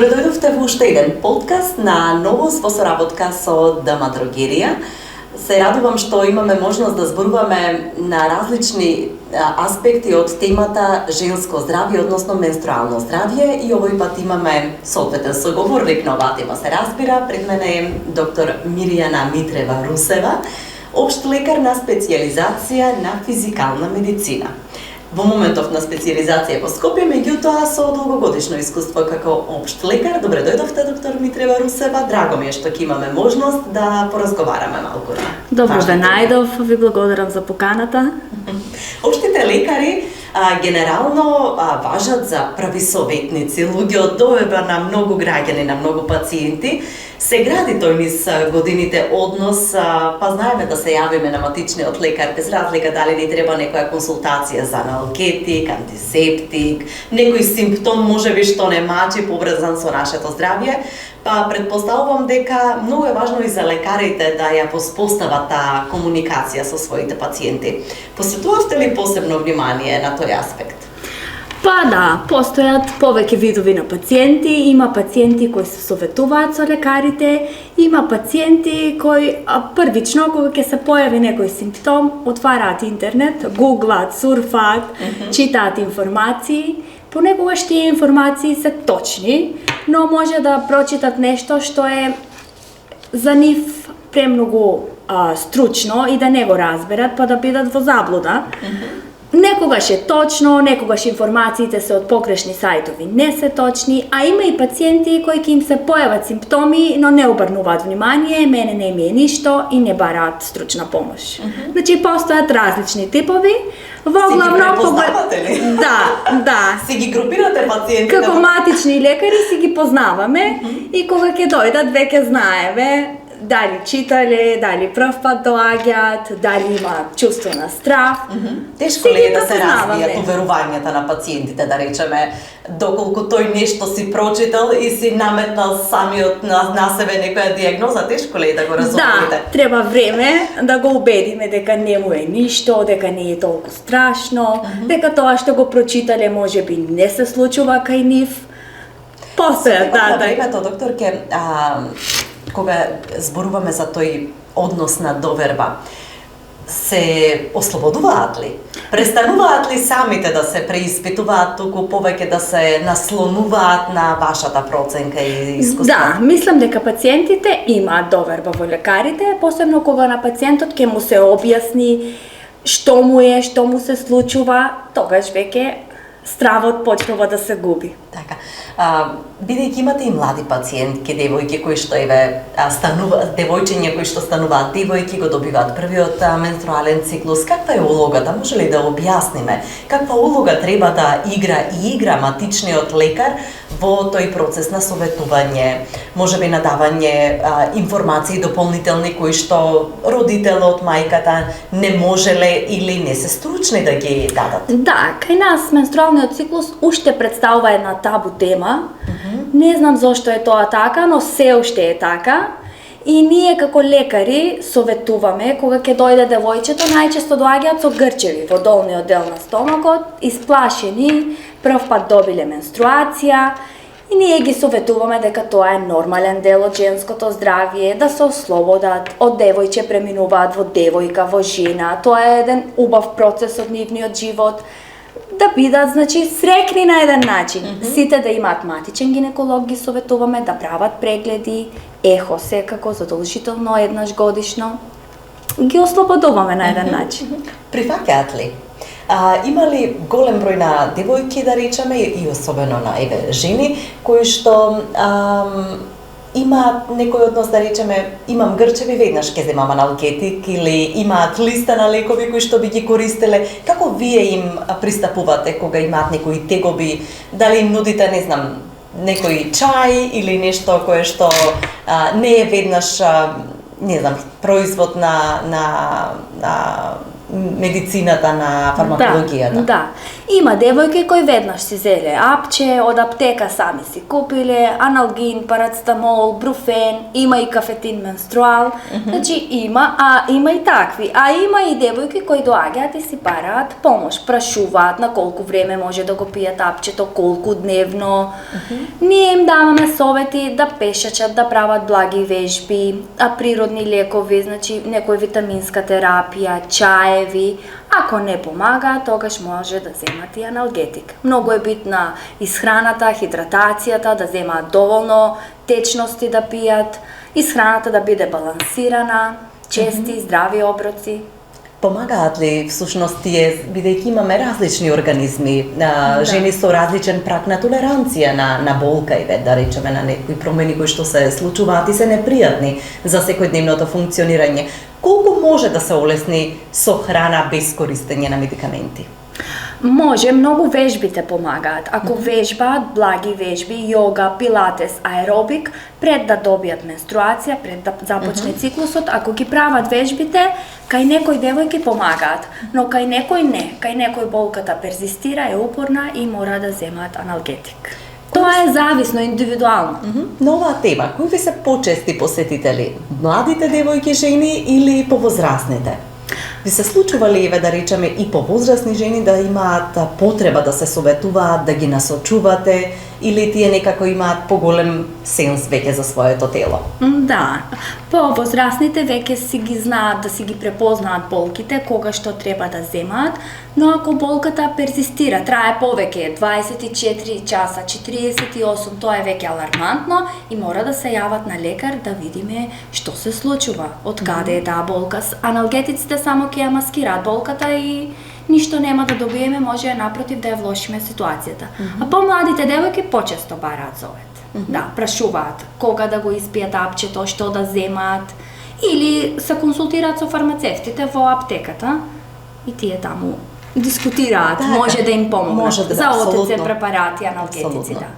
Добре дојдовте во уште еден подкаст на новост во соработка со ДМ Дрогерија. Се радувам што имаме можност да зборуваме на различни аспекти од темата женско здравје, односно менструално здравје, и овој пат имаме соодветен соговорник на оваа тема, се разбира. Пред мене е доктор Мирјана Митрева-Русева, општ лекар на специјализација на физикална медицина. Во моментов на специјализација во Скопје, меѓутоа со долгогодишно искуство како општ лекар. Добре дојдовте, доктор Митрева-Русева. Драго ми е што ќе имаме можност да поразговараме малку. Добро ве најдов, ви благодарам за поканата. Општите лекари генерално важат за прави советници, луѓе од довеба на многу граѓани, на многу пациенти. Се гради тој низ годините однос, па знаеме да се јавиме на матичниот лекар без разлика дали ни треба некоја консултација за аналгетик, антисептик, некој симптом можеби што не мачи поврзан со нашето здравје. Па предпоставувам дека многу е важно и за лекарите да ја воспостават таа комуникација со своите пациенти. Посветувавте ли посебно внимание на тој аспект? Па да, постојат повеќе видови на пациенти. Има пациенти кои се советуваат со лекарите, има пациенти кои првично кога ќе се појави некој симптом, отвараат интернет, гуглаат, сурфаат, читаат информации. Понекогаш тие информации се точни, но може да прочитат нешто што е за нив премногу стручно и да не го разберат, па да бидат во заблуда. Некогаш е точно, некогаш информациите се од погрешни сајтови не се точни, а има и пациенти кои ќе им се појават симптоми, но не обрнуваат внимание, мене не ми е ништо и не бараат стручна помош. Значи постојат различни типови. Си ги препознавате ли? Да. Си ги групирате пациентите? Како матични лекари си ги познаваме и кога ќе дојдат веќе знаеме дали читале, дали прв пат доаѓаат, дали имаат чувство на страв. Тешко ли е да се развијат уверувањата на пациентите, да речеме, доколку тој нешто си прочитал и си наметнал самиот на себе некоја диагноза, тешко ли е да го разумете? Да, треба време да го убедиме дека не му е ништо, дека не е толку страшно, дека тоа што го прочитале можеби не се случува кај нив. Постојат, да. Времето, доктор, кога зборуваме за тој однос на доверба, се ослободуваат ли? Престануваат ли самите да се преиспитуваат, туку повеќе да се наслонуваат на вашата проценка и искуство? Да, мислам дека пациентите имаат доверба во лекарите, посебно кога на пациентот ќе му се објасни што му е, што му се случува, тогаш веќе стравот почнува да се губи. Така. Бидејќи имате и млади пациентки, девојки кои што девојчиња кои што стануваат девојки, го добиваат првиот менструален циклус, каква е улогата? Може ли да објасниме каква улога треба да игра матичниот лекар во тој процес на советување, можеби на давање информации дополнителни кои што родителот, мајката не можеле или не се стручни да ги дадат? Да, кај нас менструалниот циклус уште представува една табу тема. Не знам зошто е тоа така, но се уште е така. И ние како лекари советуваме кога ќе дојде девојчето, најчесто доаѓаат со грчеви во долниот дел на стомакот, исплашени, прв пат добиле менструација, и ние ги советуваме дека тоа е нормален дел од женското здравје, да се ослободат, од девојче преминуваат во девојка, во жена. Тоа е еден убав процес од нивниот живот. Да бидат, значи, срекни на еден начин. Сите да имаат матичен гинеколог, ги советуваме да прават прегледи, ехо секако, задолжително еднаш годишно. Ги ослободуваме на еден начин. Прифаќаат ли? Има ли голем број на девојки, да речеме, и особено на жени, кои што имаат некој однос, да речеме, имам грчеви, веднаш ќе земам аналгетик, или имаат листа на лекови кои што би ги користеле? Како вие им пристапувате кога имаат некои тегоби? Дали им нудите, не знам, некој чај или нешто кое што не е веднаш, не знам, производ на медицината на фармакологијата. Да. Има девојки кои веднаш си зеле апче, од аптека сами си купиле, аналгин, парацетамол, бруфен, има и кафетин менструал. Значи има и такви. А има и девојки кои доаѓаат и си бараат помош, прашуваат на колку време може да го пијат апчето, колку дневно. Ние им даваме совети да пешачат, да прават благи вежби, природни лекови, значи некој витаминска терапија, чаеви. Ако не помага, тогаш може да земат и аналгетик. Многу е битна исхраната, хидратацијата, да земаат доволно течности да пијат, исхраната да биде балансирана, чести, здрави оброци. Помагаат ли всушност тие, бидејќи имаме различни организми, жени со различен праг на толеранција на болка и да речеме на некои промени кои што се случуваат и се непријатни за секојдневното функционирање, колку може да се олесни со храна без користење на медикаменти? Може, многу вежбите помагаат. Ако вежбаат благи вежби, јога, пилатес, аеробик, пред да добијат менструација, пред да започне циклусот, ако ги прават вежбите, кај некои девојки помагаат, но кај некои не. Кај некој болката перзистира, е упорна и мора да земаат аналгетик. Тоа е зависно, индивидуално. На оваа тема, кои ви се почести посетители? Младите девојки, жени или повозрасните? Ви се случува ли, да речеме, и повозрасни жени да имаат потреба да се советуваат, да ги насочувате, или тие некако имаат поголем сенс веќе за своето тело? Да, повозрасните веќе си ги знаат да си ги препознаат болките, кога што треба да земаат, но ако болката перзистира, трае повеќе, 24 часа, 48, тоа е веќе алармантно и мора да се јават на лекар да видиме што се случува, од каде е таа болка. Аналгетиците само ќе ја маскираат болката и ништо нема да добиеме, може напротив да ја влошиме ситуацијата. А помладите девојки почесто бараат совет. Да, прашуваат кога да го испијат апчето, што да земаат, или се консултираат со фармацевтите во аптеката и тие таму дискутираат, може да им помогнат за ОТЦ препарати, аналгетици, да.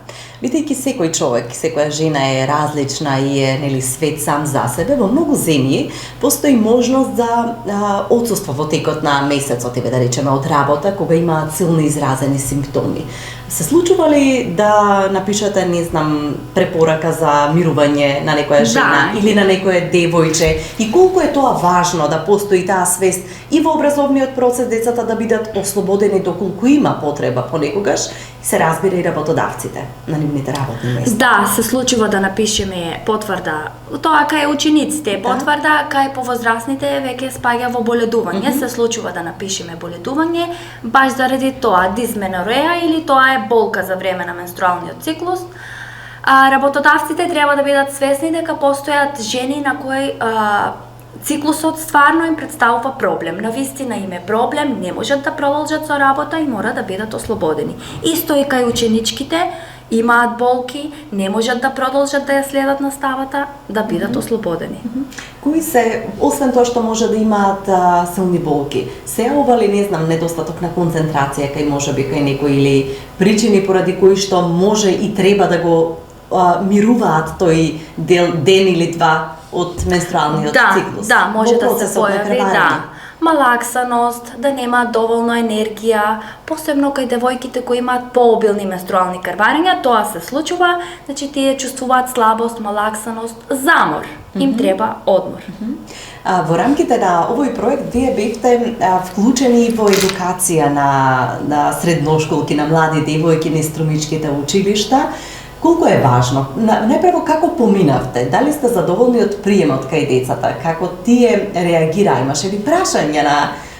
Бидејќи секој човек, секоја жена е различна и е нели свет сам за себе, во многу земји постои можност за отсуство во текот на месецот, да речеме од работа, кога имаат силни изразени симптоми. Се случува ли да напишете, не знам, препорака за мирување на некоја жена или на некое девојче, и колку е тоа важно да постои таа свест и во образовниот процес децата да бидат ослободени доколку има потреба понекогаш, се разбира и работодавците на нивните работни места? Да, се случува да напишеме потврда. Тоа кај учениците, потврда кај повозрасните веќе спаѓа во боледување, се случува да напишеме боледување, баш заради тоа дисменореја или тоа е болка за време на менструалниот циклус. Работодавците треба да бидат свесни дека постојат жени на кои циклусот стварно им представува проблем. Навистина им е проблем, не можат да продолжат со работа и мора да бидат ослободени. Исто и кај ученичките, имаат болки, не можат да продолжат да ја следат наставата, да бидат ослободени. Кои се, освен тоа што може да имаат силни болки, се јавува ли, не знам, недостаток на концентрација кај можеби кај некои или причини поради кои што може и треба да го мируваат тој ден или два од менструалниот циклус? Да, може да се појави, малаксаност, да немаат доволно енергија, посебно кај девојките кои имаат пообилни менструални крварења, тоа се случува, значи тие чувствуваат слабост, малаксаност, замор, им треба одмор. Во рамките на овој проект вие бевте вклучени во едукација на средношколки, на млади девојки низ струмичките училишта. Колку е важно? Најпрво, како поминавте? Дали сте задоволни од приемот кај децата? Како тие реагира? Имаше ли прашање на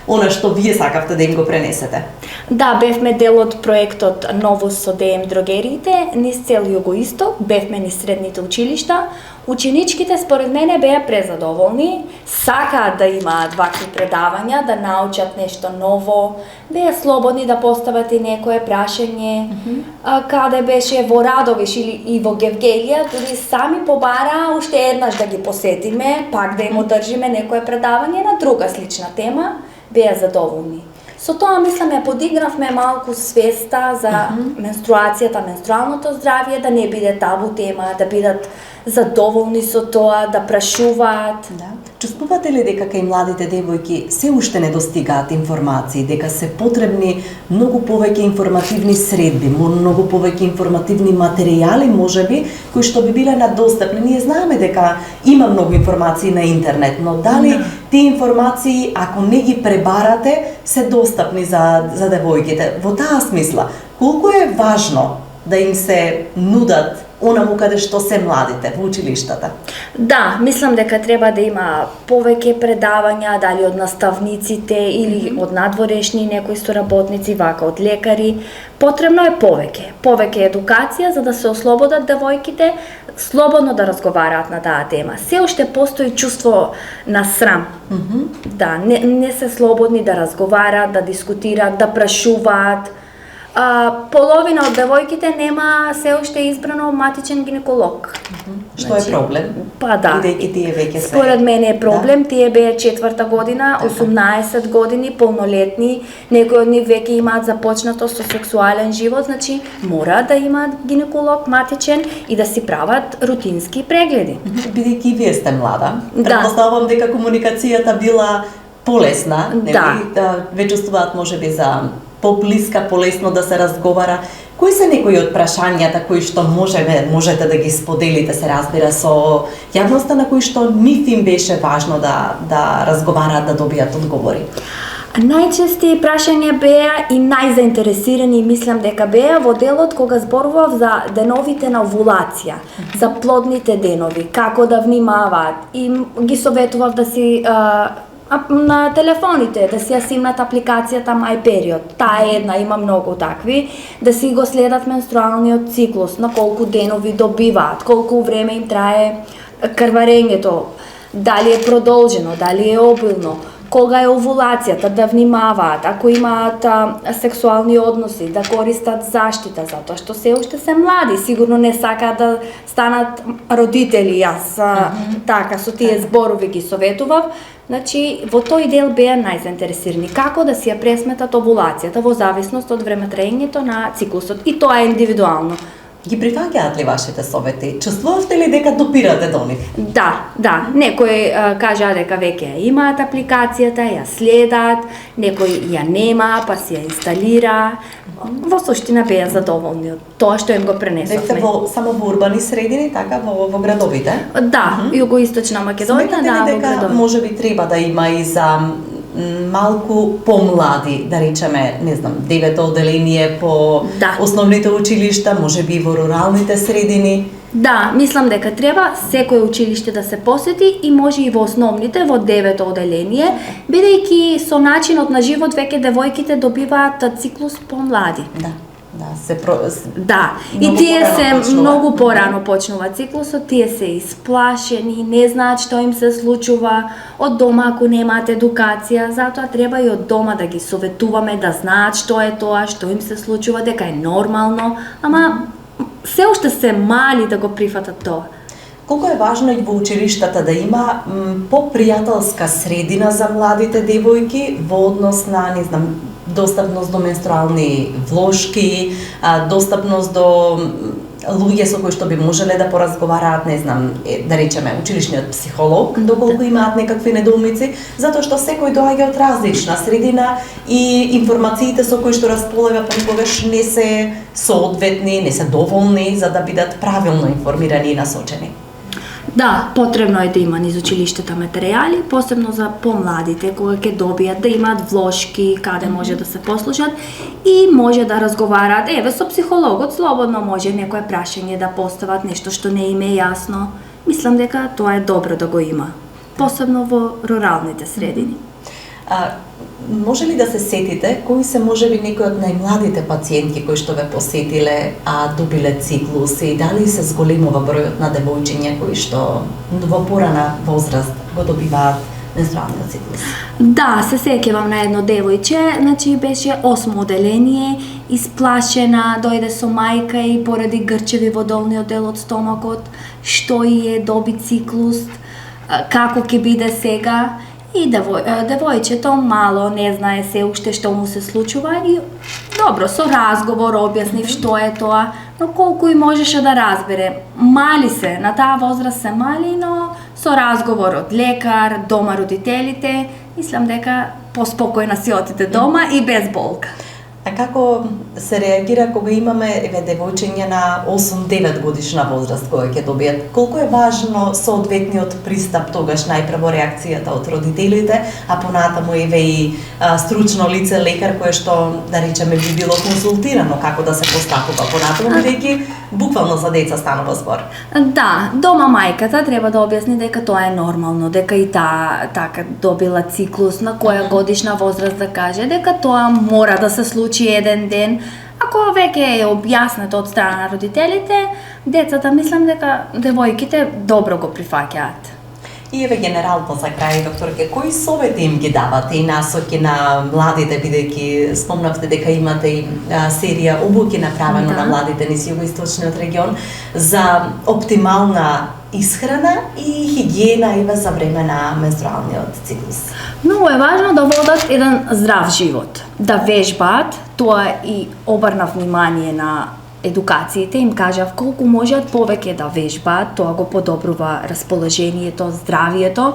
она што вие сакавте да им го пренесете? Да, бевме дел од проектот Новост со ДМ дрогериите низ цел Југоисток, бевме низ средните училишта. Ученичките според мене беа презадоволни, сакаат да имаат вакви предавања, да научат нешто ново, беа слободни да постават и некое прашање, каде беше во Радовиш или и во Гевгелија, дури сами побара уште еднаш да ги посетиме, пак да им одржиме некое предавање на друга слична тема, беа задоволни. Со тоа, мислам, ја подигравме малку свеста за менструацијата, менструалното здравје, да не биде табу тема, да бидат задоволни со тоа, да прашуваат. Да. Чувствувате ли дека кај младите девојки се уште не достигаат информации, дека се потребни многу повеќе информативни средби, многу повеќе информативни материјали, можеби, кои што би биле надостапни? Ние знаеме дека има многу информации на интернет, но дали тие информации, ако не ги пребарате, се достапни за девојките? Во таа смисла, колку е важно да им се нудат онаму каде што се младите во училиштата? Да, мислам дека треба да има повеќе предавања, дали од наставниците или од надворешни некои соработници, вака од лекари. Потребно е повеќе едукација за да се ослободат девојките слободно да разговараат на таа тема. Се уште постои чувство на срам. Да, не се слободни да разговараат, да дискутираат, да прашуваат. Половина од девојките нема се уште избрано матичен гинеколог. Што е проблем? Па да. Бидејќи тие веќе се. Според мене е проблем, тие беа 4-та година, 18 години, полнолетни, некои од нив веќе имаат започнато со сексуален живот, значи мора да имаат гинеколог матичен и да си прават рутински прегледи. Бидејќи вие сте млада, претпоставувам дека комуникацијата била полесна, да ве чувствуваат можеби за поблиска, полесно да се разговара. Кои се некои од прашањата кои што можете да ги споделите, се разбира, со јавноста, на кои што нив им беше важно да разговараат, да добијат одговори? Најчести прашања беа и најзаинтересирани, мислам дека беа во делот кога зборував за деновите на овулација, за плодните денови, како да внимаваат, и ги советував да си на телефоните, да си ја симнат апликацијата MyPeriod. Таа е една, има многу такви, да си го следат менструалниот циклус, на колку денови добиваат, колку време им трае крварењето, дали е продолжено, дали е обилно, кога е овулацијата, да внимаваат, ако имаат сексуални односи, да користат заштита, затоа што се уште се млади, сигурно не сакаат да станат родители. Јас така со тие зборови ги советував. Значи, во тој дел беа најзаинтересирани како да си ја пресметат овулацијата во зависност од времетраењето на циклусот, и тоа е индивидуално. Ги прифаќаат ли вашите совети? Чувствувавте ли дека допирате до нив? Да. Некои кажаа дека веќе ја имаат апликацијата, ја следат, некои ја нема, па си ја инсталира. Во суштина беа задоволни од тоа што им го пренесовме. Векте само во урбани средини, така во градовите? Да, Југоисточна Македонија, да, во градовите. Сметате дека можеби треба да има и за малку помлади, да речеме, не знам, 9-то оделение по основните училишта, можеби во руралните средини? Да, мислам дека треба секој училиште да се посети и може и во основните, во 9-то оделение, бидејќи со начинот на живот веќе девојките добиваат циклус помлади. И тие се многу порано почнува циклусот, тие се исплашени, не знаат што им се случува, од дома ако немаат едукација, затоа треба и од дома да ги советуваме да знаат што е тоа, што им се случува, дека е нормално, ама се уште се мали да го прифатат тоа. Колку е важно и во училиштата да има попријателска средина за младите девојки во однос на, не знам, достапност до менструални влошки, достапност до луѓе со кои што би можеле да поразговараат, не знам, да речеме, училишниот психолог, доколку имаат некакви недоумици, затоа што секој доаѓа од различна средина и информациите со кои што располага понекогаш не се соодветни, не се доволни за да бидат правилно информирани и насочени. Да, потребно е да има низ училиштата материјали, посебно за помладите, кога ќе добијат да имаат влошки, каде може да се послушат и може да разговараат, со психологот, слободно може некое прашање да постават, нешто што не им е јасно. Мислам дека тоа е добро да го има, посебно во руралните средини. Може ли да се сетите кои се можеби некои од најмладите пациентки кои што ве посетиле, добиле циклус, и дали се зголемува бројот на девојчиња кои што во порана возраст го добиваат менструалниот циклус? Да, се сеќавам на едно девојче, значи беше 8 оделение, исплашена, дојде со мајка и поради грчеви во долниот дел од стомакот, што и доби циклус, како ќе биде сега. И девојчето мало не знае се уште што му се случува и Добро, со разговор објаснив што е тоа, но колку и можеше да разбере. Мали се, на таа возраст се мали, но со разговор од лекар, дома родителите, мислам дека поспокојна си отиде дома и без болка. А како се реагира кога имаме девојчиња на 8-9 годишна возраст која ќе добијат? Колку е важно соодветниот пристап тогаш, најпрво реакцијата од родителите, а понатаму и стручно лице, лекар кое што, да речеме, би било консултирано како да се постапува понатаму, бидејќи буквално за деца станува збор. Да, дома мајката треба да објасни дека тоа е нормално, дека и таа така добила циклус на која годишна возраст да каже, дека тоа мора да се случи еден ден. Ако веќе е објаснето од страна на родителите, децата мислам дека девојките добро го прифаќаат. И еве генерално за крај, докторке, кои совети им ги давате и насоки на младите, бидејќи спомнавте дека имате и серија обуки направено на младите низ југоисточниот регион за оптимална исхрана и хигиена еве за време на менструалниот циклус? Многу е важно да водат еден здрав живот, да вежбаат, тоа и обрнав внимание на едукациите, им кажав колку можат повеќе да вежбаат, тоа го подобрува расположението, здравието.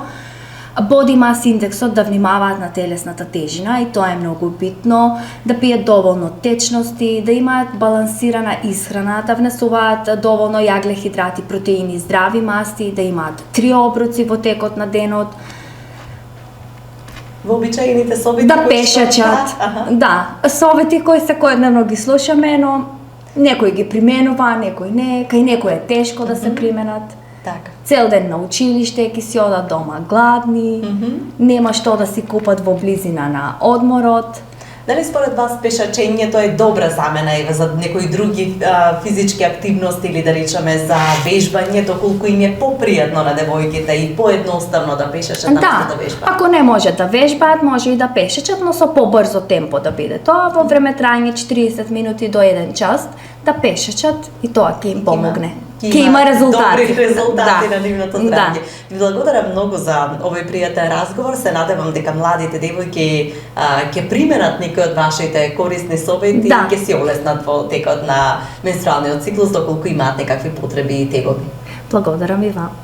Body mass индексот да внимаваат на телесната тежина и тоа е многу битно, да пијат доволно течности, да имаат балансирана исхрана, да внесуваат доволно јагле, хидрати, протеини, здрави масти, да имаат 3 оброци во текот на денот. Вообичаените совети да пешачат. Да, совети кои секојдневно ги слушаме, но некој ги применува, некој не, кај некој е тешко да се применат. Така. Цел ден на училиште, ќе си одат дома гладни, нема што да си купат во близина на одморот. Дали според вас пешачењето е добра замена еве за некои други физички активности или да речеме за вежбање, доколку им е попријатно на девојките и поедноставно да пешачат наместо да вежбаат? Ако не може да вежбаат, може и да пешачат, но со побрзо темпо да биде тоа, во време трајање 40 минути до 1 час, да пешачат и тоа ќе им помогне. Ќе има резултати. Добри резултати на нивното здравје. Ви благодарам многу за овој пријатен разговор. Се надевам дека младите девојки ќе применат некои од вашите корисни совети и ќе се олеснат во текот на менструалниот циклус доколку имаат некакви потреби и тегоби. Благодарам и вам.